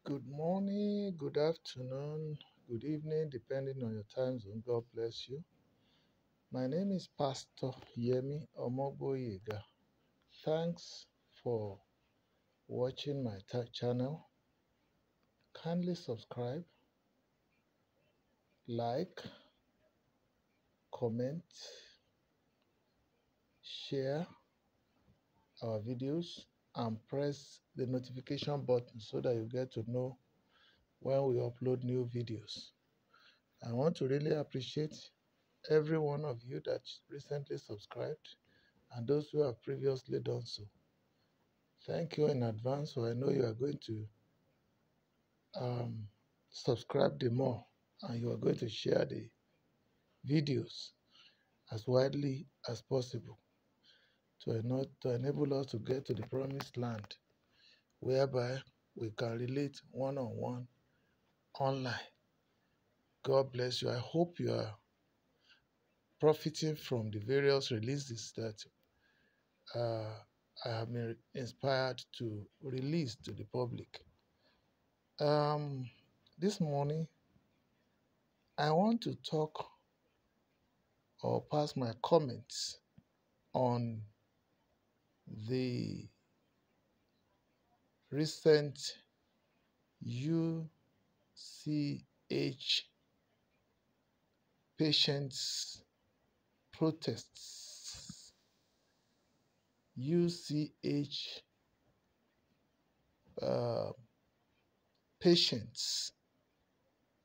Good morning, good afternoon, good evening, depending on your time zone. God bless you. My name is Pastor Yemi Omogboyega. Thanks for watching my channel. Kindly subscribe, like, comment, share our videos, and press the notification button so that you get to know when we upload new videos. I want to really appreciate every one of you that recently subscribed and those who have previously done so. Thank you in advance, so I know you are going to subscribe the more and you are going to share the videos as widely as possible to enable us to get to the promised land whereby we can relate one-on-one online. God bless you. I hope you are profiting from the various releases that I have been inspired to release to the public. This morning, I want to talk or pass my comments on the recent UCH patients protests. UCH uh, patients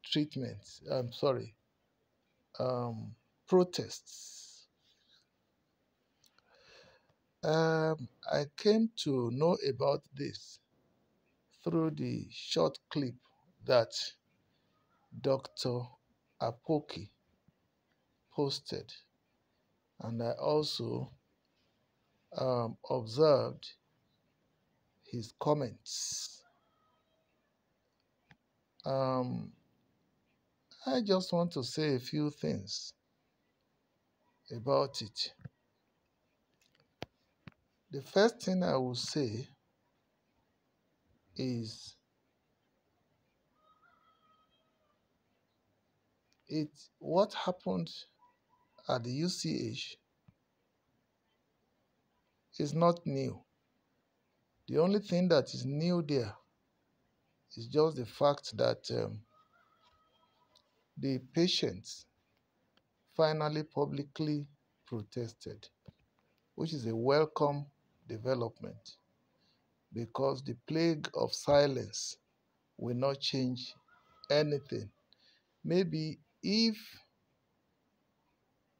treatment. I'm sorry, protests. I came to know about this through the short clip that Dr. Apoki posted, and I also observed his comments. Um, I just want to say a few things about it. The first thing I will say is what happened at the UCH is not new. The only thing that is new there is just the fact that the patients finally publicly protested, which is a welcome development because the plague of silence will not change anything. Maybe if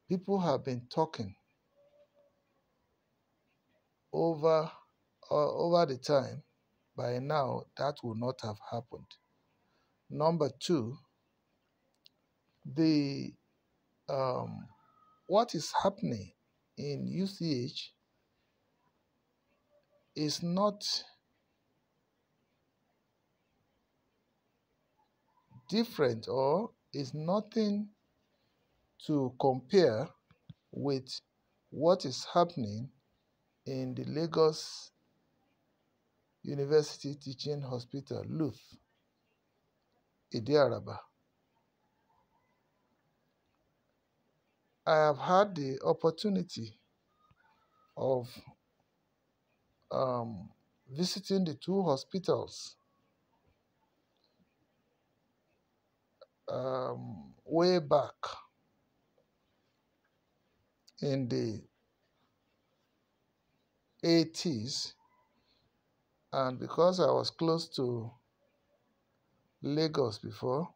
people have been talking over the time, by now that would not have happened. Number two, the what is happening in UCH is not different or is nothing to compare with what is happening in the Lagos University Teaching Hospital, LUTH, Idiaraba. I have had the opportunity of visiting the two hospitals way back in the 80s, and because I was close to Lagos before,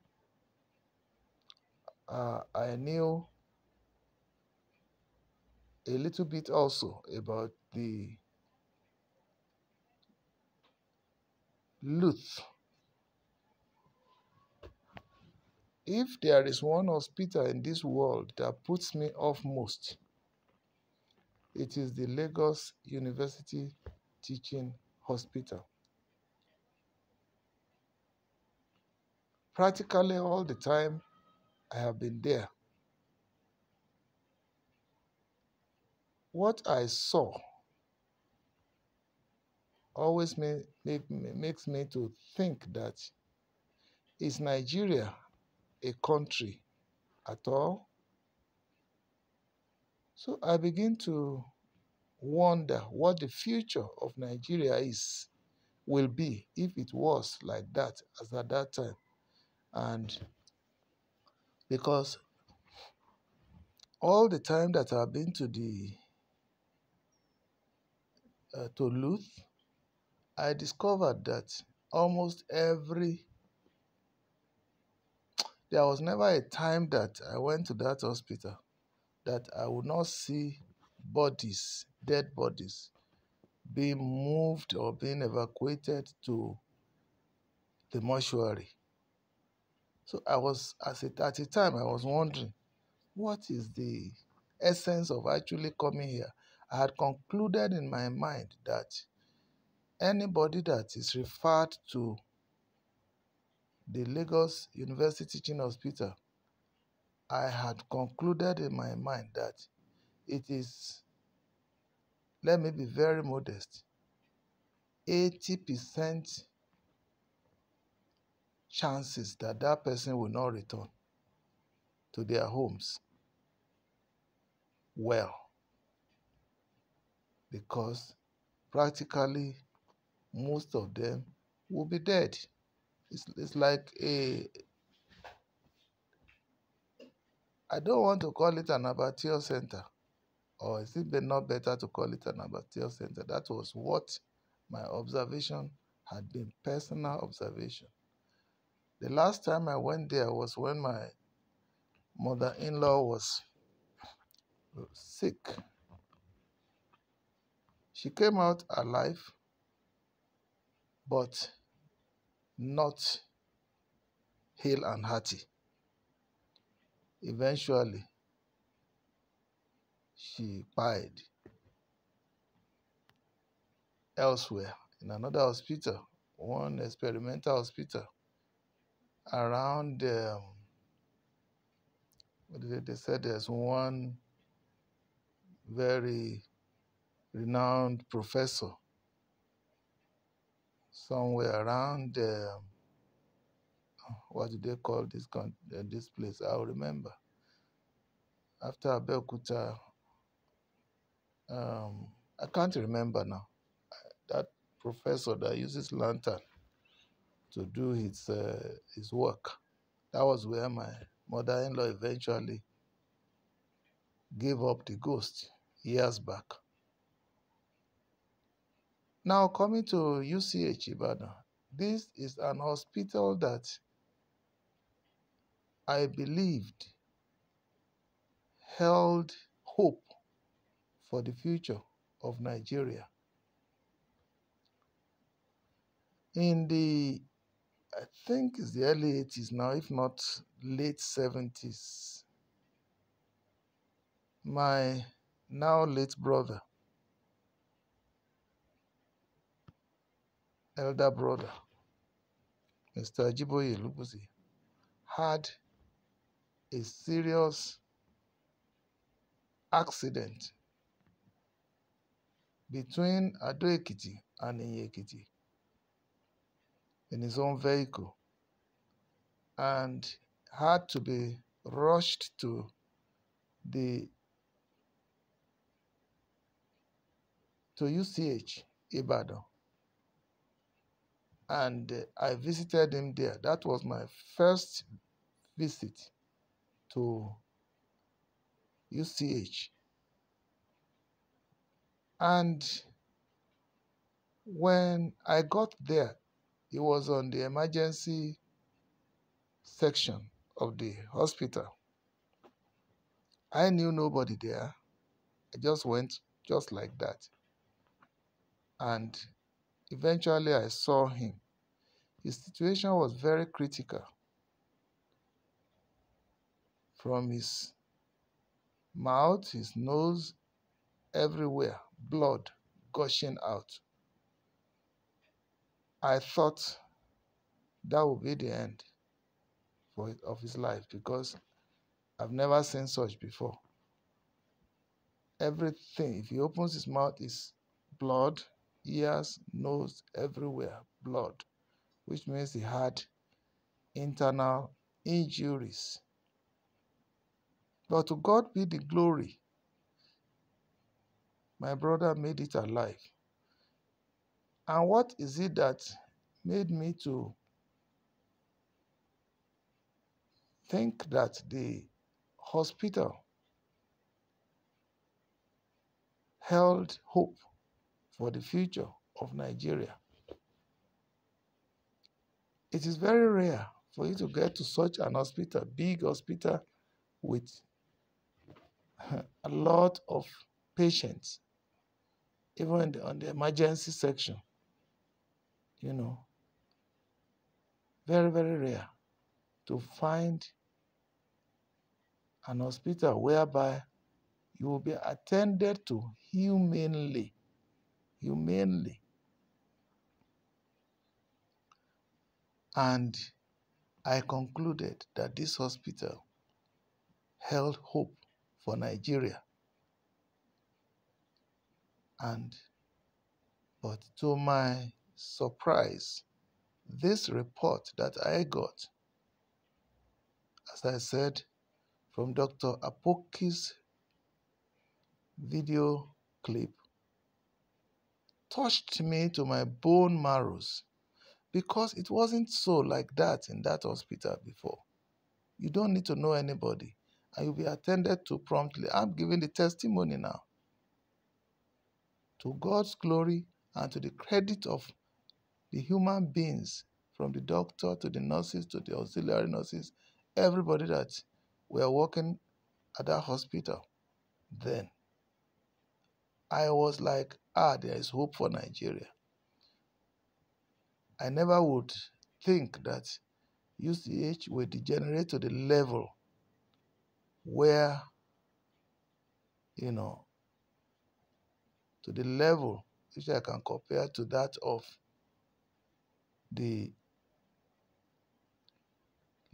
I knew a little bit also about the LUTH. If there is one hospital in this world that puts me off most, it is the Lagos University Teaching Hospital. Practically all the time I have been there, what I saw always makes me to think that, is Nigeria a country at all? So I begin to wonder what the future of Nigeria will be if it was like that as at that time. And because all the time that I've been to the to Luth, I discovered that almost there was never a time that I went to that hospital that I would not see bodies, dead bodies, being moved or being evacuated to the mortuary. So at the time, I was wondering, what is the essence of actually coming here? I had concluded in my mind that anybody that is referred to the Lagos University Teaching Hospital, I had concluded in my mind that it is, let me be very modest, 80% chances that that person will not return to their homes well, because practically most of them will be dead. It's like I don't want to call it an abattoir center, or is it not better to call it an abattoir center? That was what my observation had been, personal observation. The last time I went there was when my mother-in-law was sick. She came out alive, but not hale and hearty. Eventually, she died elsewhere in another hospital, one experimental hospital around. They said there's one very renowned professor somewhere around. What do they call this place? I'll remember. After Abeokuta, I can't remember now. That professor that uses lantern to do his work. That was where my mother-in-law eventually gave up the ghost years back. Now coming to UCH Ibadan, this is an hospital that I believed held hope for the future of Nigeria. In I think it's the early 80s now, if not late 70s, my now late brother, elder brother, Mr. Ajiboye Lubuzi, had a serious accident between Ado Ekiti and Iye Ekiti in his own vehicle, and had to be rushed to UCH Ibadan, and I visited him there. That was my first visit to UCH. And when I got there, he was on the emergency section of the hospital. I knew nobody there. I just went just like that. And eventually I saw him. His situation was very critical. From his mouth, his nose, everywhere, blood gushing out. I thought that would be the end of his life, because I've never seen such before. Everything, if he opens his mouth, is blood. ears, nose, everywhere, blood, which means he had internal injuries. But to God be the glory. My brother made it alive. And what is it that made me to think that the hospital held hope for the future of Nigeria? It is very rare for you to get to such an hospital, big hospital with a lot of patients, even on the emergency section, you know, very, very rare to find an hospital whereby you will be attended to humanely, humanely. And I concluded that this hospital held hope for Nigeria. But to my surprise, this report that I got, as I said, from Dr. Apoki's video clip, touched me to my bone marrows because it wasn't so like that in that hospital before. You don't need to know anybody and you'll be attended to promptly. I'm giving the testimony now. To God's glory and to the credit of the human beings, from the doctor to the nurses to the auxiliary nurses, everybody that were working at that hospital then. I was like, there is hope for Nigeria. I never would think that UCH will degenerate to the level where, to the level which I can compare to that of the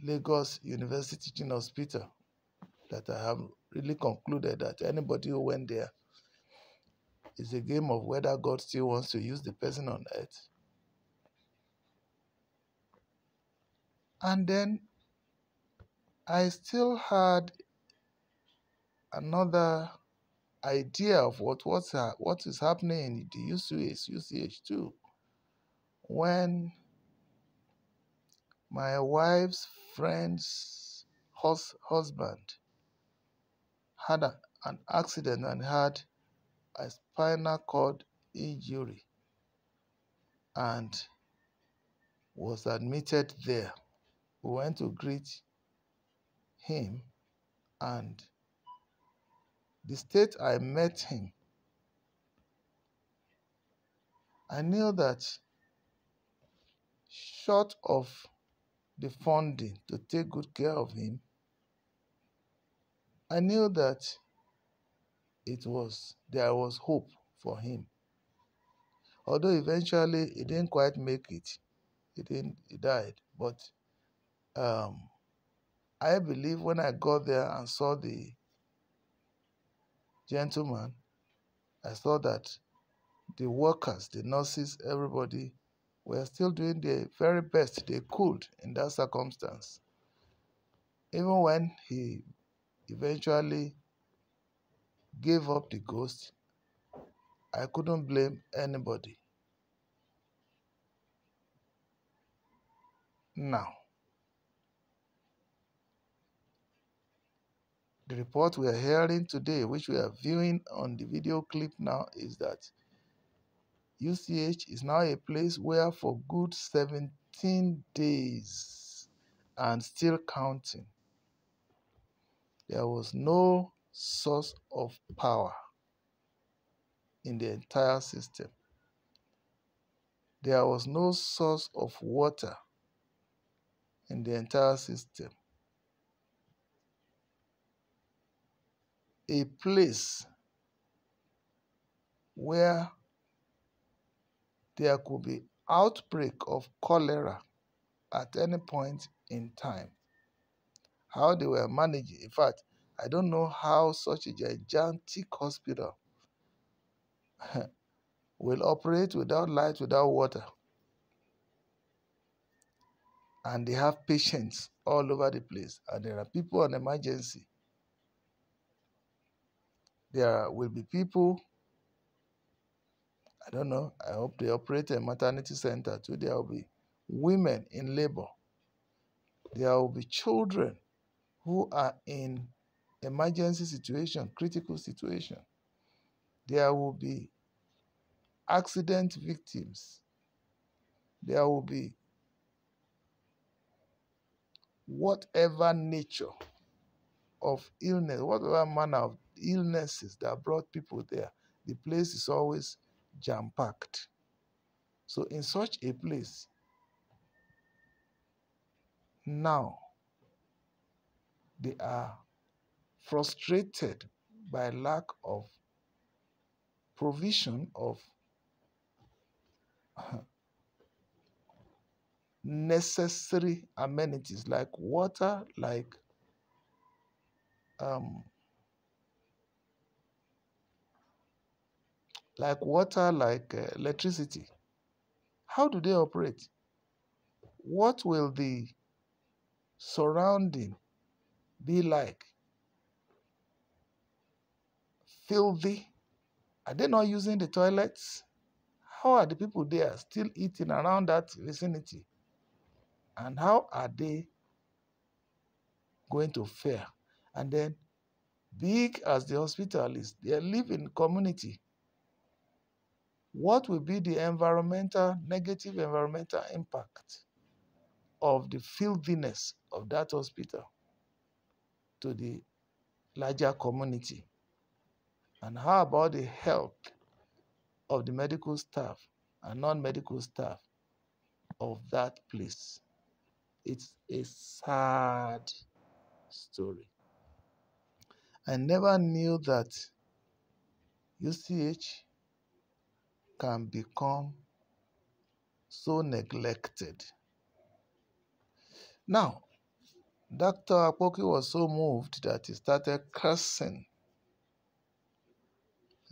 Lagos University Teaching Hospital, that I have really concluded that anybody who went there is a game of whether God still wants to use the person on earth. And then I still had another idea of what is happening in the UCH too. When my wife's friend's husband had an accident and had a spinal cord injury and was admitted there. We went to greet him, and the state I met him, I knew that short of the funding to take good care of him, I knew that there was hope for him. Although eventually he didn't quite make it. He died. But I believe when I got there and saw the gentleman, I saw that the workers, the nurses, everybody were still doing the very best they could in that circumstance. Even when he eventually gave up the ghost, I couldn't blame anybody. Now, the report we are hearing today, which we are viewing on the video clip now, is that UCH is now a place where for good 17 days and still counting, there was no source of power in the entire system. There was no source of water in the entire system. A place where there could be outbreak of cholera at any point in time. How they were managing. In fact, I don't know how such a gigantic hospital will operate without light, without water. And they have patients all over the place. And there are people on emergency. There will be people, I don't know, I hope they operate a maternity center too. There will be women in labor. There will be children who are in emergency situation, critical situation. There will be accident victims. There will be whatever nature of illness, whatever manner of illnesses that brought people there. The place is always jam-packed. So in such a place, now they are frustrated by lack of provision of necessary amenities like water, um, like electricity. How do they operate? What will the surrounding be like? Filthy? Are they not using the toilets? How are the people there still eating around that vicinity? And how are they going to fare? And then, big as the hospital is, they live in community. What will be the negative environmental impact of the filthiness of that hospital to the larger community? And how about the health of the medical staff and non-medical staff of that place? It's a sad story. I never knew that UCH can become so neglected. Now, Dr. Apoki was so moved that he started cursing.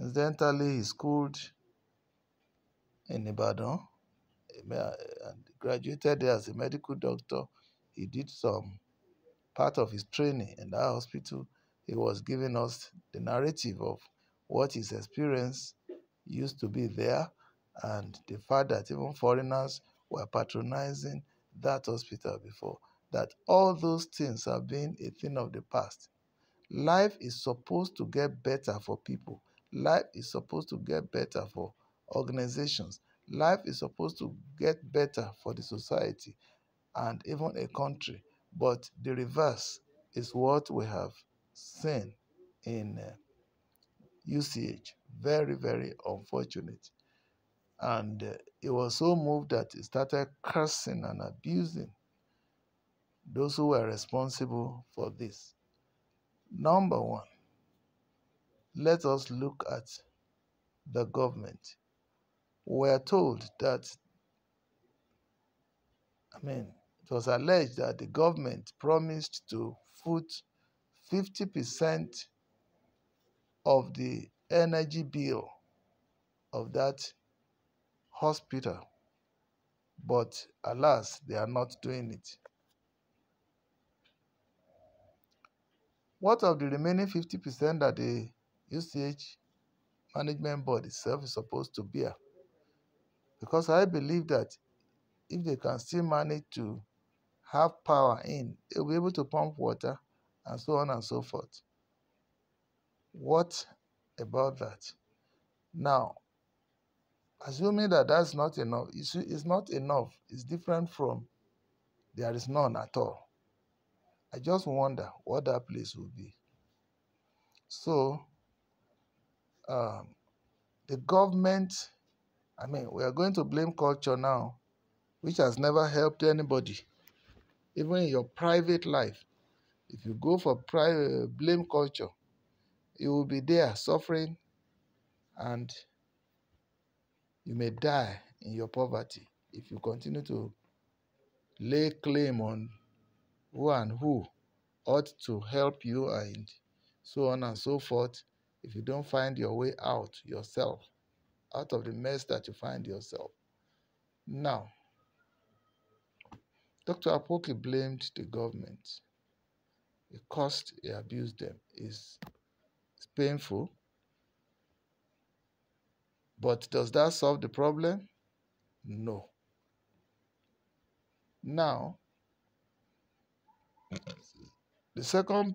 Incidentally, he schooled in Ibadan and graduated there as a medical doctor. He did some part of his training in that hospital. He was giving us the narrative of what his experience used to be there and the fact that even foreigners were patronizing that hospital before, that all those things have been a thing of the past. Life is supposed to get better for people. Life is supposed to get better for organizations. Life is supposed to get better for the society and even a country. But the reverse is what we have seen in UCH. Very, very unfortunate. And he was so moved that he started cursing and abusing those who were responsible for this. Number one, let us look at the government. We are told that, it was alleged that the government promised to foot 50% of the energy bill of that hospital. But alas, they are not doing it. What of the remaining 50% that the UCH management board itself is supposed to bear? Because I believe that if they can still manage to have power in, they'll be able to pump water and so on and so forth. What about that? Now, assuming that that's not enough, it's not enough. It's different from there is none at all. I just wonder what that place will be. So, the government, we are going to blame culture now, which has never helped anybody, even in your private life. If you go for blame culture, you will be there suffering and you may die in your poverty if you continue to lay claim on who and who ought to help you and so on and so forth if you don't find your way out yourself. out of the mess that you find yourself. Now, Dr. Apoki blamed the government. The cost he abused them is painful, but does that solve the problem? No. Now, the second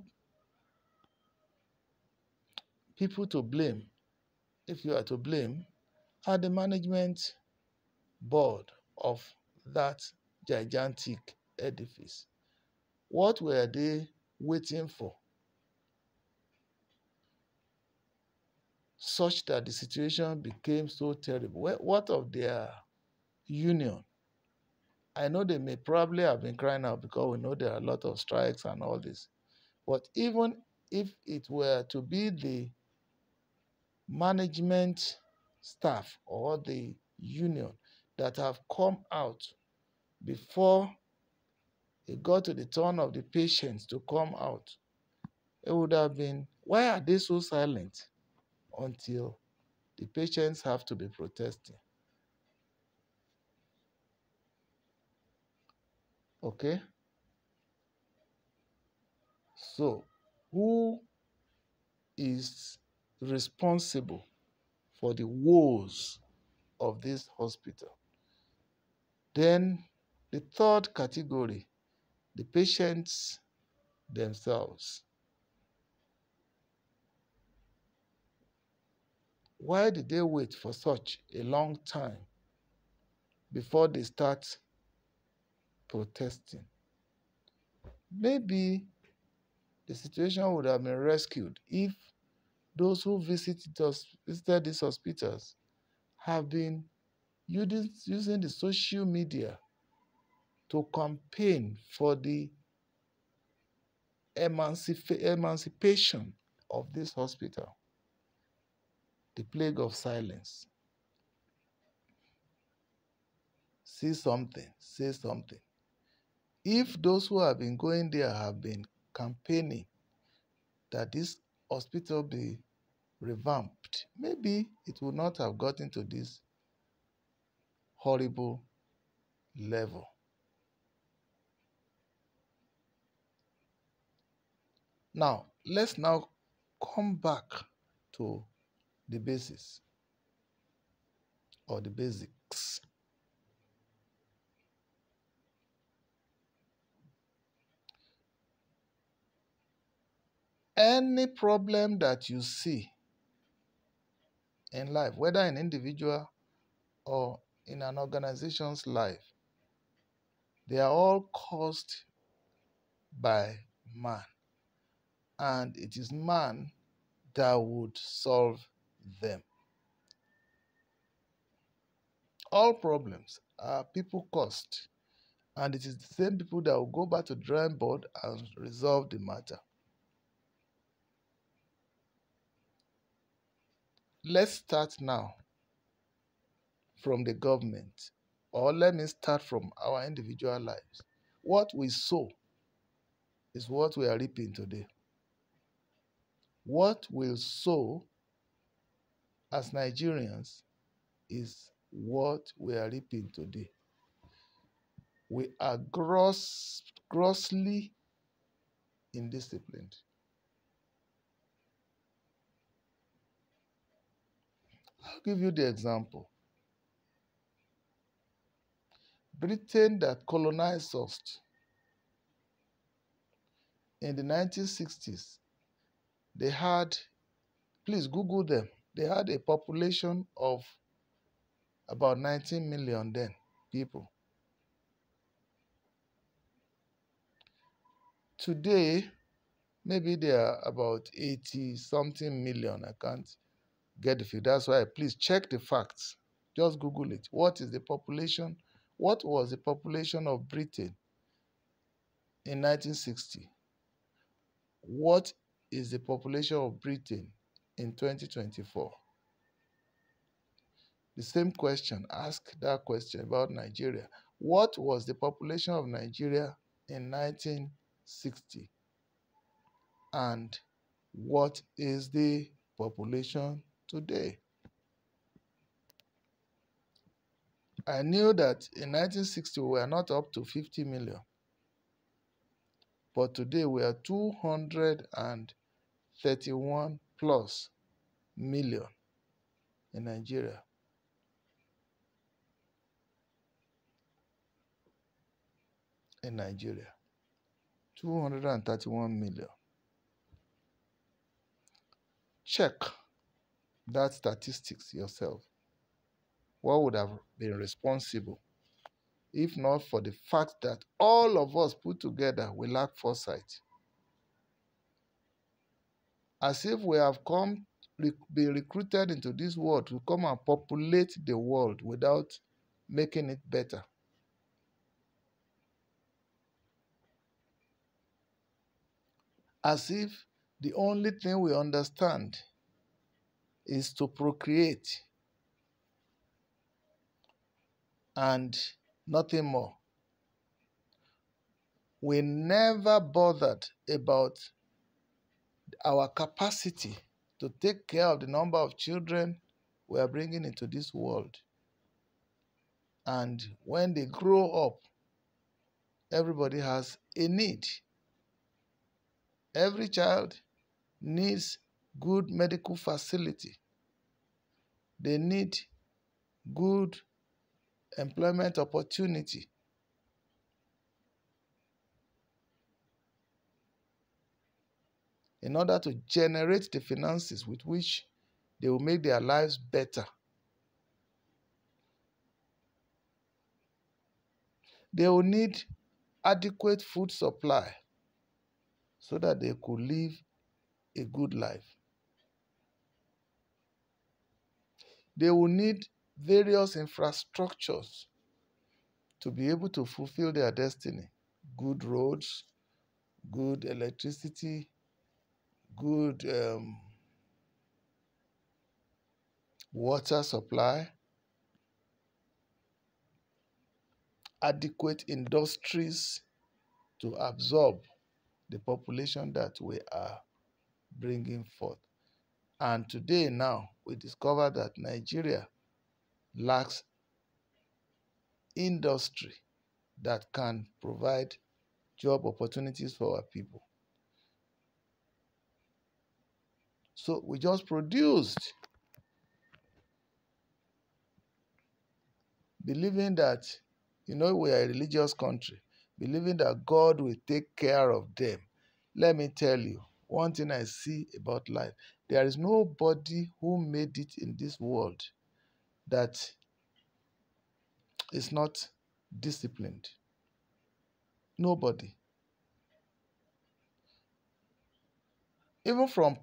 people to blame, if you are to blame, are the management board of that gigantic edifice. What were they waiting for such that the situation became so terrible? What of their union? I know they may probably have been crying out because we know there are a lot of strikes and all this. But even if it were to be the management staff or the union that have come out before it got to the turn of the patients to come out, it would have been, why are they so silent until the patients have to be protesting? Okay? So, who is responsible for the woes of this hospital? Then, the third category, the patients themselves. Why did they wait for such a long time before they start protesting? Maybe the situation would have been rescued if those who visited these hospitals have been using the social media to campaign for the emancipation of this hospital. The plague of silence. See something, say something. If those who have been going there have been campaigning that this hospital be revamped, maybe it would not have gotten to this horrible level. Now, let's now come back to the basis or the basics. Any problem that you see in life, whether an individual or in an organization's life, they are all caused by man. And it is man that would solve them. All problems are people caused. And it is the same people that will go back to the drawing board and resolve the matter. Let's start now from the government, or let me start from our individual lives. What we sow is what we are reaping today. What we sow as Nigerians is what we are reaping today. We are grossly indisciplined. I'll give you the example. Britain that colonized us in the 1960s, they had, please Google them, they had a population of about 19 million then people. Today, maybe they are about 80 something million. I can't get the figure. That's why please check the facts. Just Google it. What is the population? What was the population of Britain in 1960? What is the population of Britain in 2024? The same question, ask that question about Nigeria. What was the population of Nigeria in 1960? And what is the population today? I knew that in 1960 we were not up to 50 million, but today we are 231 plus million in Nigeria. In Nigeria, 231 million. Check that statistics yourself. What would have been responsible if not for the fact that all of us put together we lack foresight? As if we have been recruited into this world to come and populate the world without making it better. As if the only thing we understand is to procreate and nothing more. We never bothered about our capacity to take care of the number of children we are bringing into this world. And when they grow up, everybody has a need. Every child needs good medical facility. They need good employment opportunity. In order to generate the finances with which they will make their lives better. They will need adequate food supply so that they could live a good life. They will need various infrastructures to be able to fulfill their destiny. Good roads, good electricity, good water supply, adequate industries to absorb the population that we are bringing forth. And today now, we discover that Nigeria lacks industry that can provide job opportunities for our people. So we just produced, believing that, we are a religious country, believing that God will take care of them. Let me tell you, one thing I see about life, there is nobody who made it in this world that is not disciplined. Nobody. Even from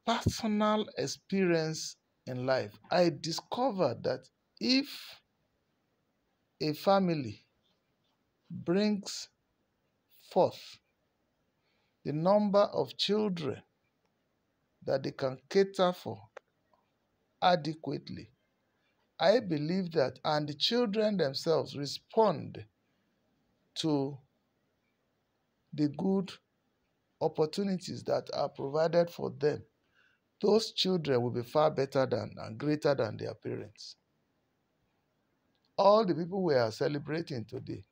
personal experience in life, I discovered that if a family brings forth the number of children that they can cater for adequately, I believe that, and the children themselves respond to the good opportunities that are provided for them, those children will be far better than and greater than their parents. All the people we are celebrating today,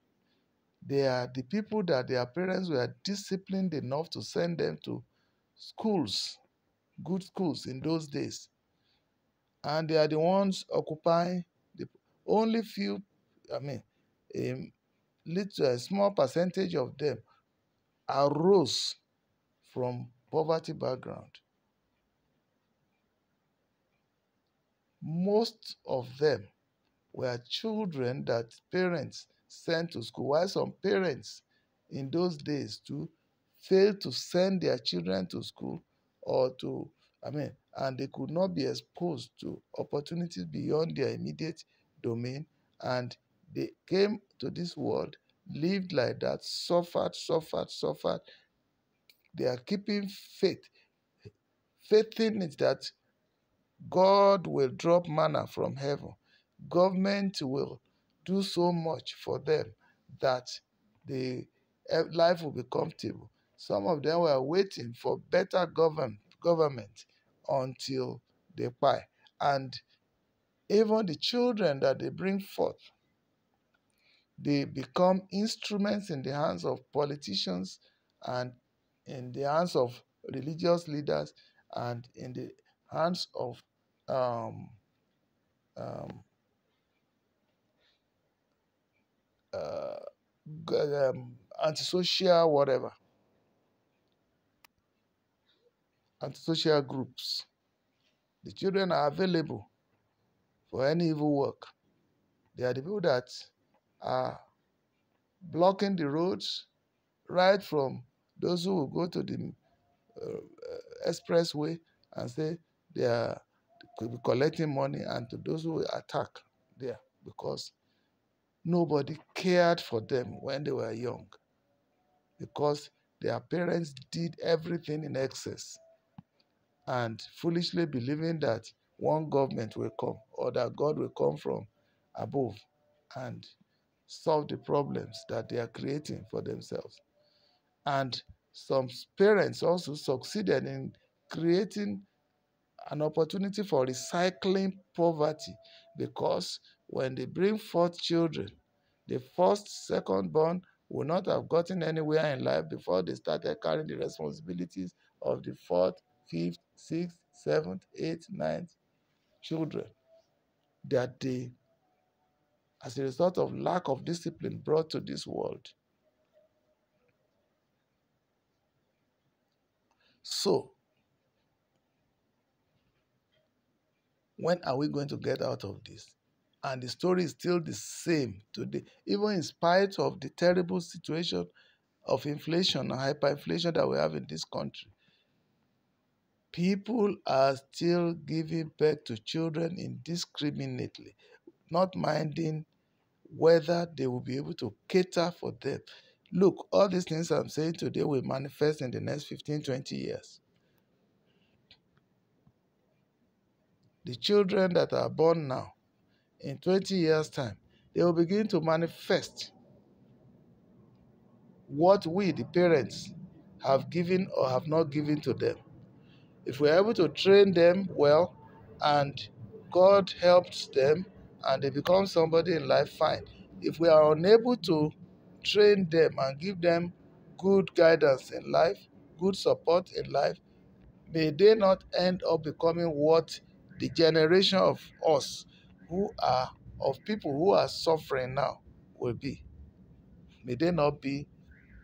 they are the people that their parents were disciplined enough to send them to schools, good schools in those days. And they are the ones occupying the only few, a a small percentage of them arose from poverty background. Most of them were children that parents sent to school, while some parents in those days too failed to send their children to school and they could not be exposed to opportunities beyond their immediate domain, and they came to this world, lived like that, suffered. They are keeping faith in it that God will drop manna from heaven. Government will do so much for them that the life will be comfortable. Some of them were waiting for better government until they die. And even the children that they bring forth They become instruments in the hands of politicians and in the hands of religious leaders and in the hands of um, um, uh, antisocial whatever, antisocial groups. The children are available for any evil work. They are the people that are blocking the roads, right from those who will go to the expressway and say they are could be collecting money, and to those who will attack there because nobody cared for them when they were young, because their parents did everything in excess and foolishly believing that one government will come or that God will come from above and solve the problems that they are creating for themselves. And some parents also succeeded in creating an opportunity for recycling poverty, because when they bring forth children, the first, second born will not have gotten anywhere in life before they started carrying the responsibilities of the fourth, fifth, sixth, seventh, eighth, ninth children that they, as a result of lack of discipline, brought to this world. So, when are we going to get out of this? And the story is still the same today, even in spite of the terrible situation of inflation and hyperinflation that we have in this country. People are still giving birth to children indiscriminately, not minding whether they will be able to cater for them. Look, all these things I'm saying today will manifest in the next 15, 20 years. The children that are born now, in 20 years' time, they will begin to manifest what we, the parents, have given or have not given to them. If we're able to train them well and God helps them and they become somebody in life, fine. If we are unable to train them and give them good guidance in life, good support in life, may they not end up becoming what the generation of us who are, of people who are suffering now, will be. May they not be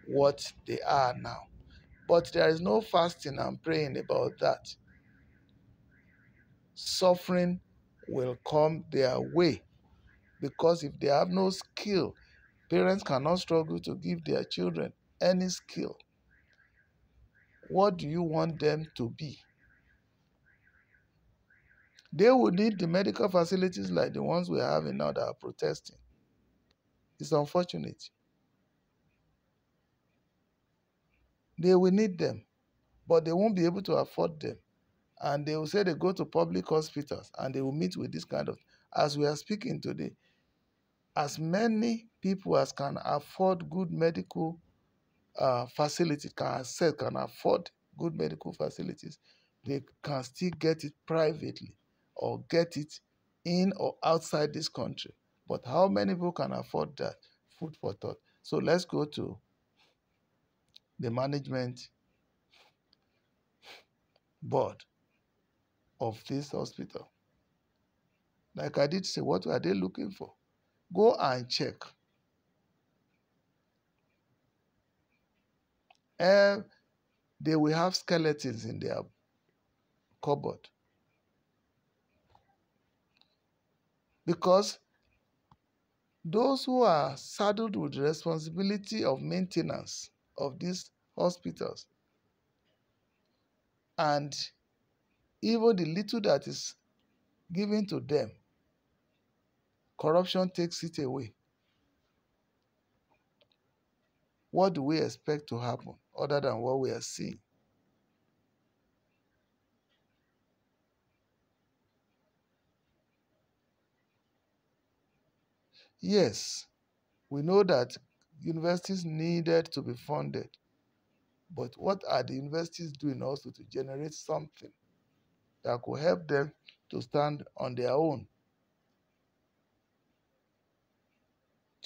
what they are now. But there is no fasting and praying about that. Suffering will come their way, because if they have no skill, parents cannot struggle to give their children any skill. What do you want them to be? They will need the medical facilities like the ones we have now that are protesting. It's unfortunate. They will need them, but they won't be able to afford them. And they will say they go to public hospitals and they will meet with this kind of, as we are speaking today, as many people as can afford good medical facilities, can afford good medical facilities, they can still get it privately or get it in or outside this country. But how many people can afford that? Food for thought. So let's go to the management board of this hospital. Like I did say, what are they looking for? Go and check. Eh, they will have skeletons in their cupboard, because those who are saddled with the responsibility of maintenance of these hospitals, and even the little that is given to them, corruption takes it away. What do we expect to happen other than what we are seeing? Yes, we know that universities needed to be funded, but what are the universities doing also to generate something that could help them to stand on their own?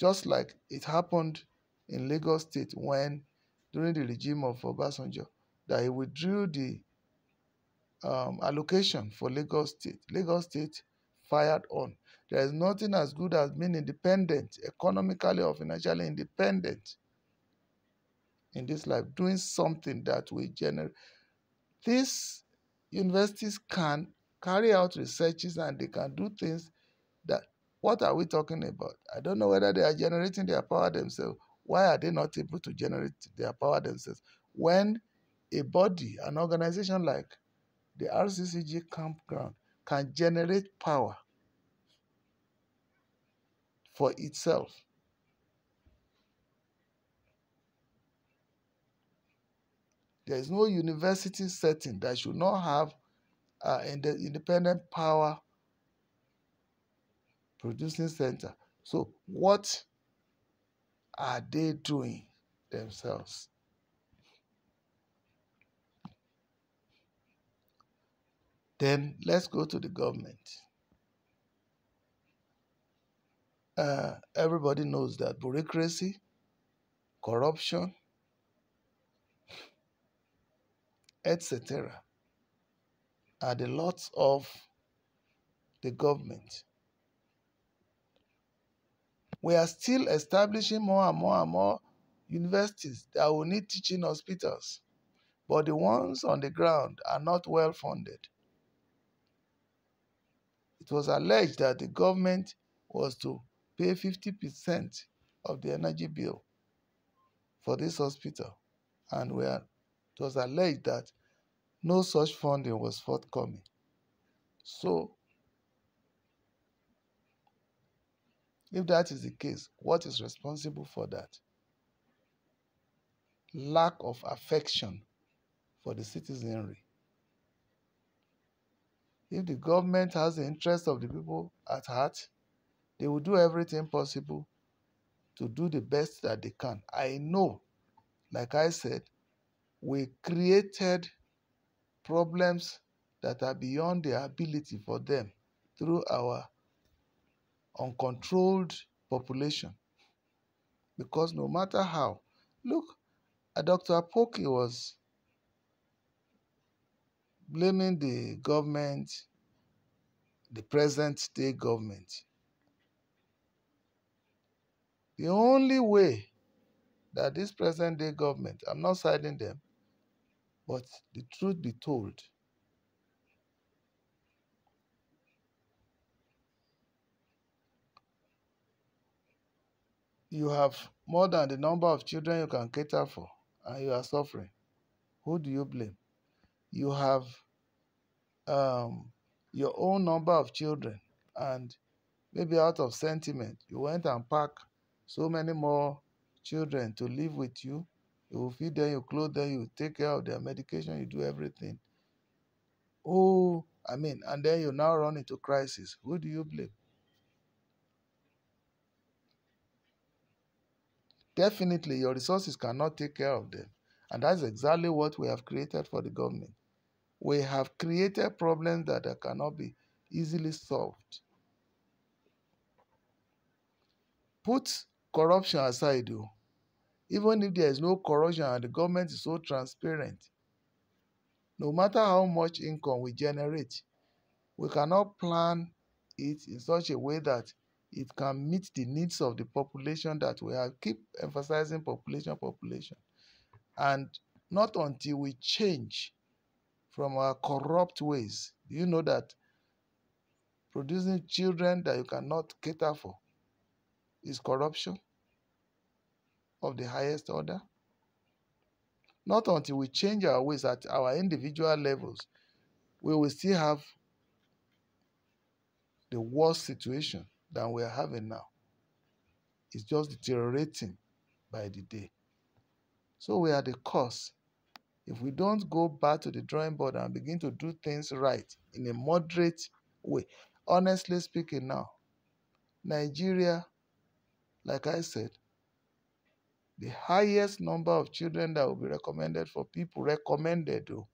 just like it happened in Lagos State when, during the regime of Obasanjo, that he withdrew the allocation for Lagos State. Lagos State fired on. There is nothing as good as being independent, economically or financially independent in this life, doing something that will generate. These universities can carry out researches and they can do things that, what are we talking about? I don't know whether they are generating their power themselves. Why are they not able to generate their power themselves? When a body, an organization like the RCCG campground can generate power for itself. There is no university setting that should not have an independent power producing center. So what are they doing themselves? Then let's go to the government. Everybody knows that bureaucracy, corruption, etc., are the lots of the government. We are still establishing more and more and more universities that will need teaching hospitals, but the ones on the ground are not well funded. It was alleged that the government was to pay 50% of the energy bill for this hospital, and it was alleged that no such funding was forthcoming. So, if that is the case, what is responsible for that? Lack of affection for the citizenry. If the government has the interest of the people at heart, they will do everything possible to do the best that they can. I know, like I said, we created problems that are beyond their ability for them through our uncontrolled population. Because no matter how, look, Dr. Apoki was blaming the government, the present day government. The only way that this present day government, I'm not siding them, but the truth be told, you have more than the number of children you can cater for, and you are suffering. Who do you blame? You have your own number of children, and maybe out of sentiment, you went and packed so many more children to live with you. You will feed them, you clothe them, you take care of their medication, you do everything. And then you now run into crisis. Who do you blame? Definitely, your resources cannot take care of them. And that's exactly what we have created for the government. We have created problems that cannot be easily solved. Put corruption aside, though. Even if there is no corruption and the government is so transparent, no matter how much income we generate, we cannot plan it in such a way that it can meet the needs of the population that we have. Keep emphasizing population, population. And not until we change from our corrupt ways. Do you know that producing children that you cannot cater for is corruption of the highest order? Not until we change our ways at our individual levels, we will still have the worst situation than we are having now. It's just deteriorating by the day. So we are the cause. If we don't go back to the drawing board and begin to do things right in a moderate way, honestly speaking now, Nigeria, like I said, the highest number of children that will be recommended for people, recommended though,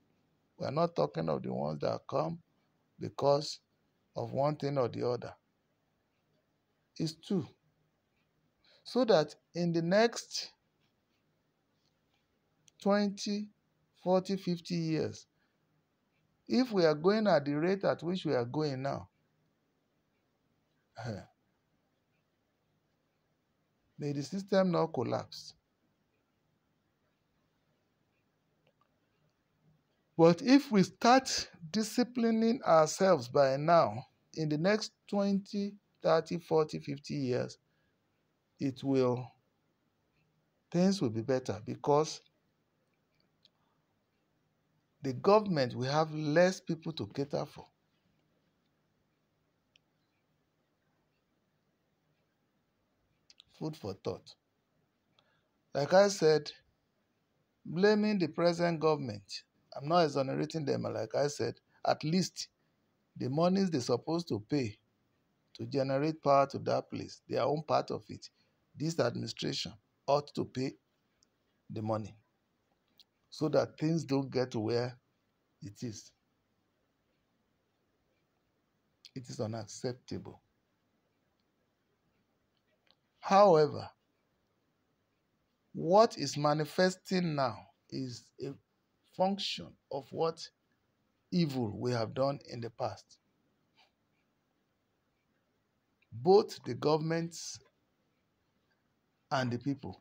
we are not talking of the ones that come because of one thing or the other, is two. so that in the next 20, 40, 50 years, if we are going at the rate at which we are going now, may the system not collapse. But if we start disciplining ourselves by now, in the next 20, 30, 40, 50 years, things will be better, because the government will have less people to cater for. Food for thought. Like I said, blaming the present government, I'm not exonerating them. Like I said, at least the monies they're supposed to pay to generate power to that place, their own part of it, this administration ought to pay the money so that things don't get to where it is. It is unacceptable. However, what is manifesting now is a function of what evil we have done in the past. Both the governments and the people.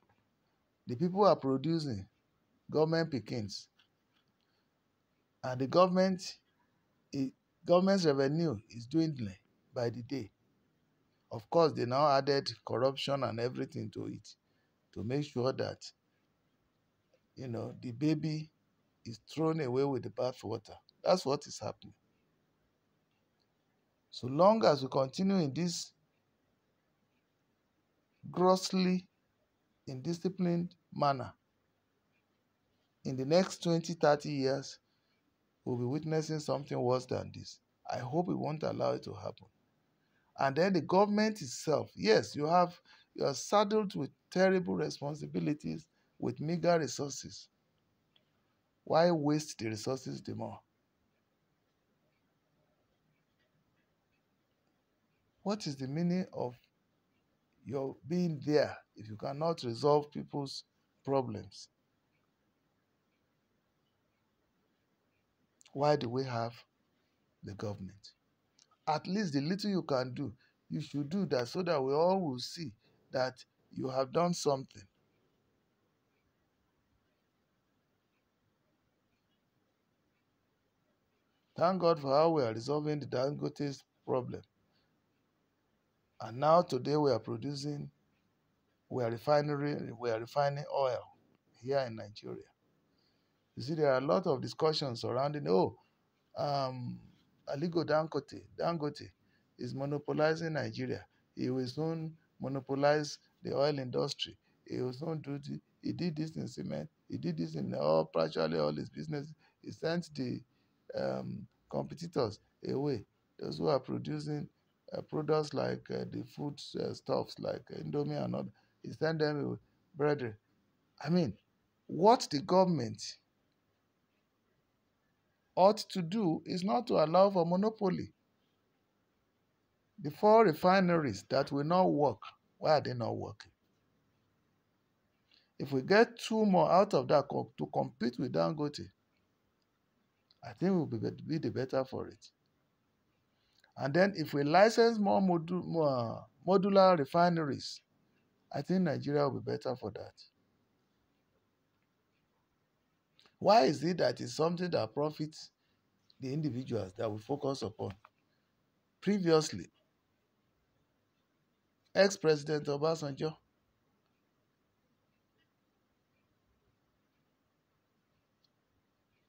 The people are producing government pikins, and the government's revenue is dwindling by the day. Of course, they now added corruption and everything to it to make sure that, the baby is thrown away with the bathwater. That's what is happening. So long as we continue in this grossly indisciplined manner, in the next 20, 30 years, we'll be witnessing something worse than this. I hope we won't allow it to happen. And then the government itself, yes, you are saddled with terrible responsibilities, with meager resources. Why waste the resources the more? What is the meaning of your being there if you cannot resolve people's problems? Why do we have the government? At least the little you can do, you should do that, so that we all will see that you have done something. Thank God for how we are resolving the Dangote's problem. And now today we are refining oil here in Nigeria. You see, there are a lot of discussions surrounding, Aliko Dangote is monopolizing Nigeria. He will soon monopolize the oil industry. He will soon he did this in cement. He did this in practically all his business. He sent the competitors away. Those who are producing products like the food stuffs like Indomie and all, he sent them away. Brethren, I mean, what the government ought to do is not to allow for monopoly. The 4 refineries that will not work, why are they not working? If we get 2 more out of that to compete with Dangote, I think we'll be the better for it. And then if we license more modular refineries, I think Nigeria will be better for that. Why is it that it's something that profits the individuals that we focus upon? Previously, ex-President Obasanjo,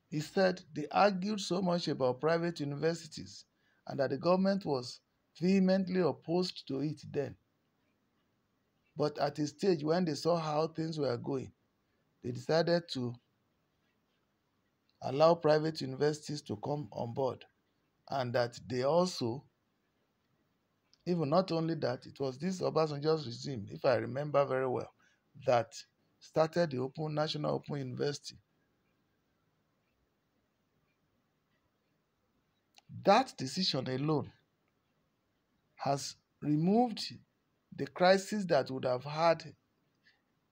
he said they argued so much about private universities and that the government was vehemently opposed to it then. But at a stage when they saw how things were going, they decided to allow private universities to come on board. And that they also, even not only that, it was this Obasanjo's regime, if I remember very well, that started the National Open University. That decision alone has removed the crisis that would have had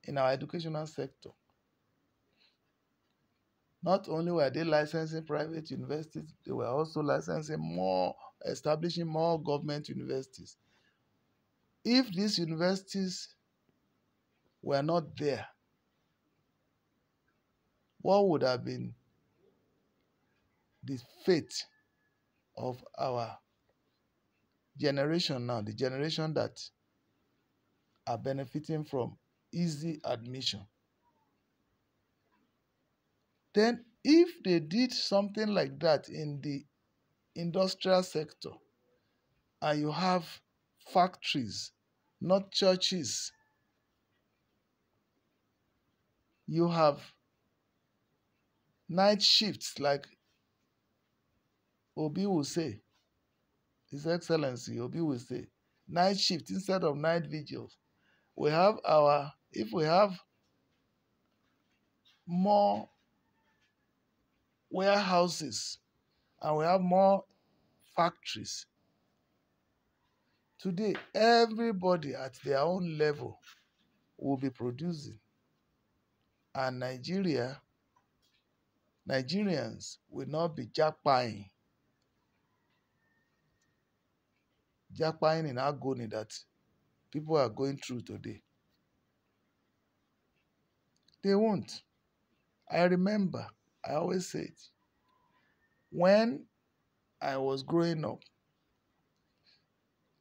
in our educational sector. Not only were they licensing private universities, they were also licensing more, establishing more government universities. If these universities were not there, what would have been the fate of our generation now, the generation that are benefiting from easy admission? Then if they did something like that in the industrial sector, and you have factories, not churches, you have night shifts, like Obi will say, His Excellency Obi will say, night shift instead of night vigils. If we have more warehouses and we have more factories, today everybody at their own level will be producing. And Nigerians will not be jackpying in agony that people are going through today. They won't. I remember, I always say it, when I was growing up,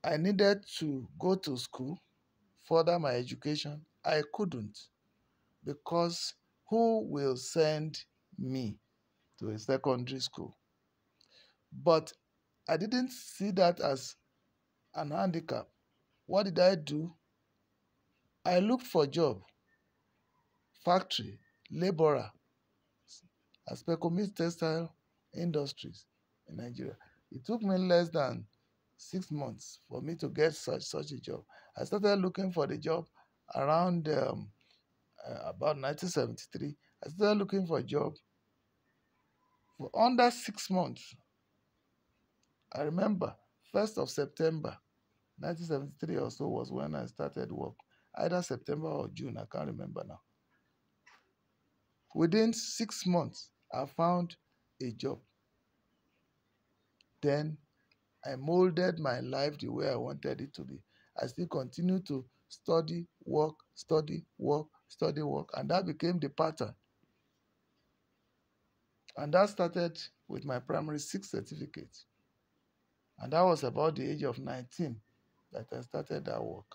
I needed to go to school, further my education. I couldn't, because who will send me to a secondary school? But I didn't see that as an handicap. What did I do? I looked for job, factory, laborer, as Specomis textile industries in Nigeria. It took me less than 6 months for me to get such a job. I started looking for the job around about 1973. I started looking for a job for under 6 months. I remember 1st of September 1973 or so was when I started work. Either September or June, I can't remember now. Within 6 months, I found a job. Then I molded my life the way I wanted it to be. I still continued to study, work, study, work, study, work, and that became the pattern. And that started with my primary 6 certificate. And that was about the age of 19 that I started that work.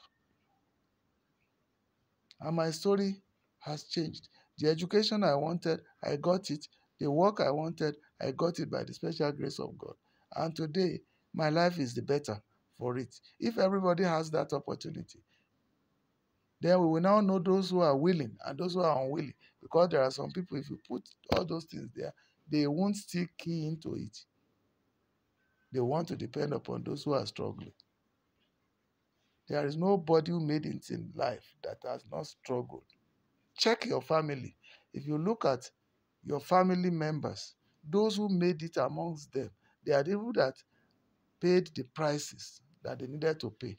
And my story has changed. The education I wanted, I got it. The work I wanted, I got it by the special grace of God. And today, my life is the better for it. If everybody has that opportunity, then we will now know those who are willing and those who are unwilling. Because there are some people, if you put all those things there, they won't still key into it. They want to depend upon those who are struggling. There is nobody who made it in life that has not struggled. Check your family. If you look at your family members, those who made it amongst them, they are the people that paid the prices that they needed to pay.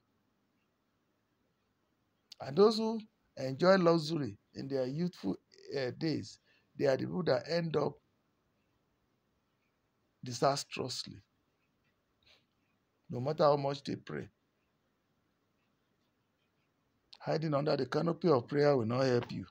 And those who enjoy luxury in their youthful days, they are the people that end up disastrously, no matter how much they pray. Hiding under the canopy of prayer will not help you.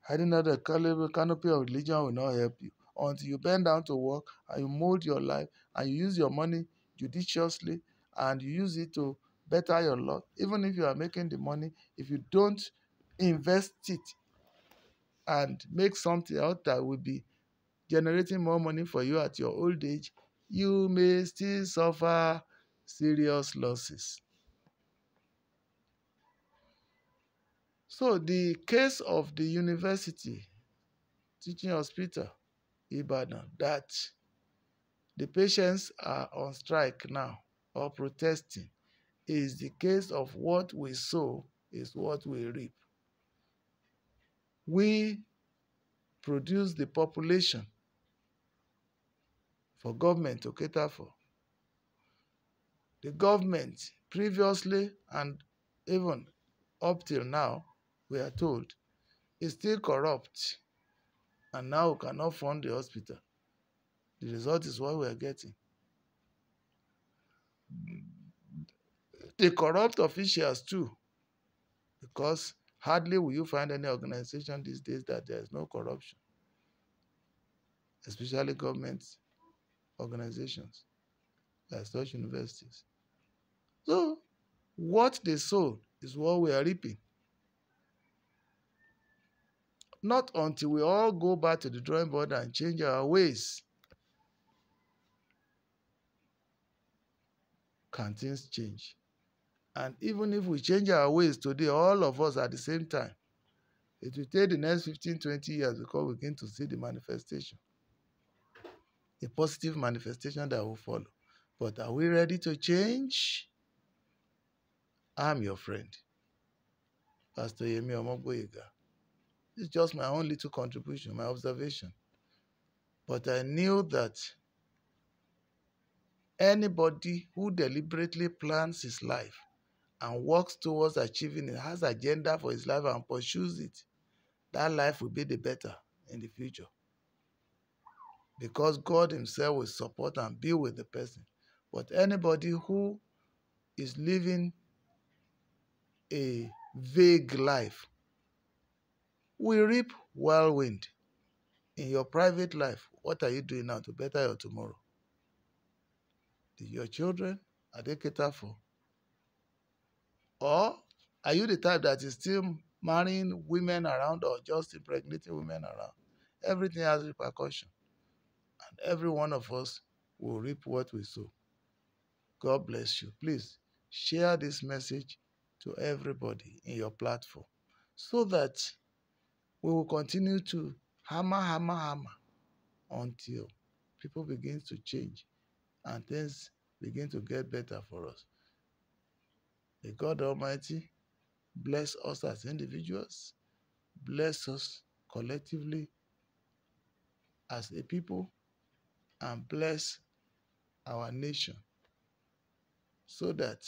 Hiding under the canopy of religion will not help you. Until you bend down to work and you mold your life and you use your money judiciously and you use it to better your lot, even if you are making the money, if you don't invest it and make something out that will be generating more money for you at your old age, you may still suffer serious losses. So the case of the university teaching hospital, Ibadan, that the patients are on strike now or protesting, is the case of what we sow is what we reap. We produce the population for government to cater for. The government previously and even up till now, we are told, is still corrupt. And now we cannot fund the hospital. The result is what we are getting. The corrupt officials too, because hardly will you find any organization these days that there is no corruption, especially government organizations like such universities. So what they sow is what we are reaping. Not until we all go back to the drawing board and change our ways can things change. And even if we change our ways today, all of us at the same time, it will take the next 15, 20 years before we begin to see the manifestation, the positive manifestation that will follow. But are we ready to change? I'm your friend, Pastor Yemi Omogboyega. It's just my own little contribution, my observation. But I knew that anybody who deliberately plans his life and works towards achieving it, has agenda for his life and pursues it, that life will be the better in the future. Because God himself will support and be with the person. But anybody who is living a vague life will reap whirlwind. In your private life, what are you doing now to better your tomorrow? Your children, are they catered for? Or are you the type that is still marrying women around or just impregnating women around? Everything has repercussion. And every one of us will reap what we sow. God bless you. Please share this message to everybody in your platform so that we will continue to hammer until people begin to change and things begin to get better for us. May God Almighty bless us as individuals, bless us collectively as a people, and bless our nation so that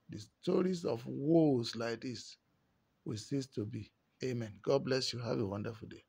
the stories of woes like this will cease to be. Amen. God bless you. Have a wonderful day.